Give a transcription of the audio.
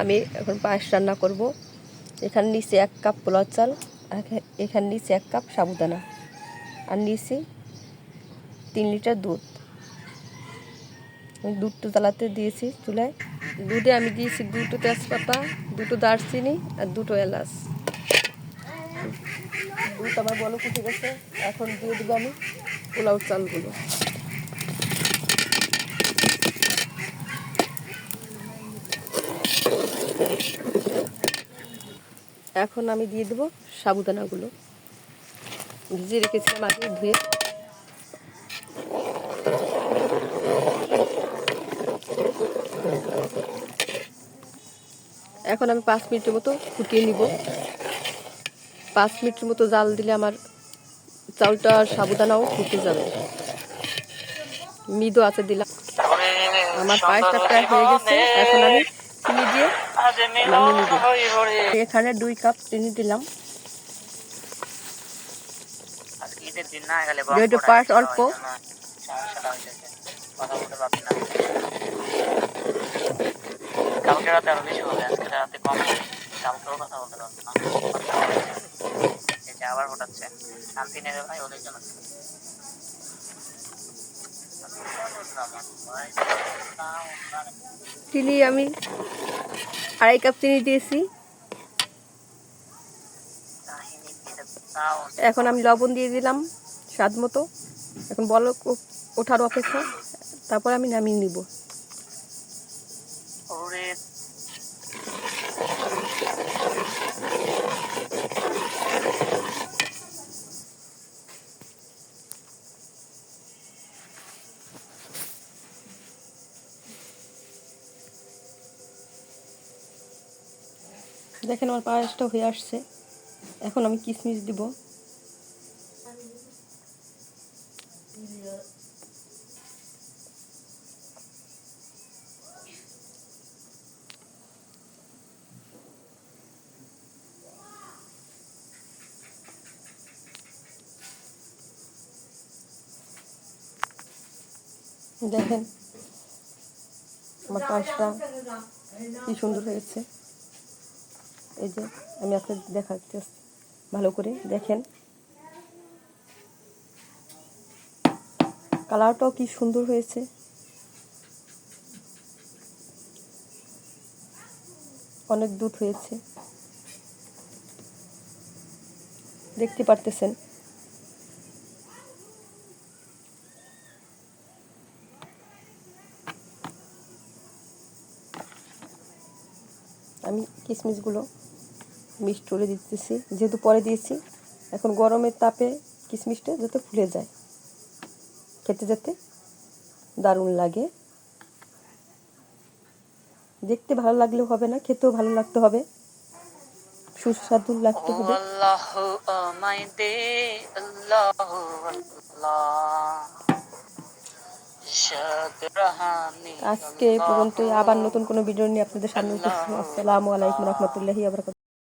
আমি এখন পায়েস রান্না করব। এখানে নিচে 1 কাপ পোলাও চাল, এখানে নিচে 1 কাপ সাবুদানা, আর নিচে 3 লিটার দুধ। দুধটা জ্বালাতে দিয়েছি চুলায়। দুধে আমি দিয়েছি 2টো তেজপাতা, 2টো দারচিনি আর 2টো এলাচ। দুধ আমার বলক উঠে গেছে। এখন দিয়ে দেবো আমি পোলাও চালগুলো। এখন আমি দিয়ে দেবো সাবুদানাগুলো, ভিজিয়ে রেখেছিলাম আগে ধুয়ে। এখন আমি 5 মিনিটের মতো ফুটিয়ে নিব। 5 মিনিটের মতো জাল দিলে আমার চাউলটা আর সাবুদানাও ফুটে যাবে। মৃদু আছে দিলাম। আমার পায়েসটা প্রায় হয়ে গেছে। এখন আমি চিনি দিয়ে নামিয়ে নিব। এখানে 2 কাপ চিনি দিলাম। যেহেতু পায়েস অল্প, কালকে রাতে আরো বেশি হবে, আজকে রাতে কম হবে। কালকেও কথা বলতে পারবো না, এই যে আবার ফোটাচ্ছে। শান্তি নেবে ভাই ওদের জন্য। চিনি আমি 2.5 কাপ চিনি দিয়েছি। এখন আমি লবণ দিয়ে দিলাম স্বাদ মতো। এখন বলক ওঠার অপেক্ষা, তারপর আমি নামিয়ে নিব। দেখেন আমার পায়েসটা হয়ে আসছে। এখন আমি কিশমিশ দিব। দেখেন আমার পায়েসটা কি সুন্দর হয়েছে। এই যে আমি আপনাদের দেখাচ্ছি ভালো করে দেখেন, কালারটাও কি সুন্দর হয়েছে। অনেক দুধ হয়েছে, দেখতে পারতেছেন। আমি কিশমিশগুলো মিক্সড করে দিতেছি, যেহেতু পরে দিয়েছি। এখন গরমের তাপে কিশমিশটা যাতে ফুলে যায়, খেতে যাতে দারুণ লাগে। দেখতে ভালো লাগলেও হবে না, খেতেও ভালো লাগতে হবে, সুস্বাদু লাগতে হবে। আজকে এই পর্যন্তই। আবার নতুন কোনো ভিডিও নিয়ে আপনাদের সামনে উপস্থিত হব। আসসালামু আলাইকুম রহমতুল্লাহি ওয়া বারাকাতুহু।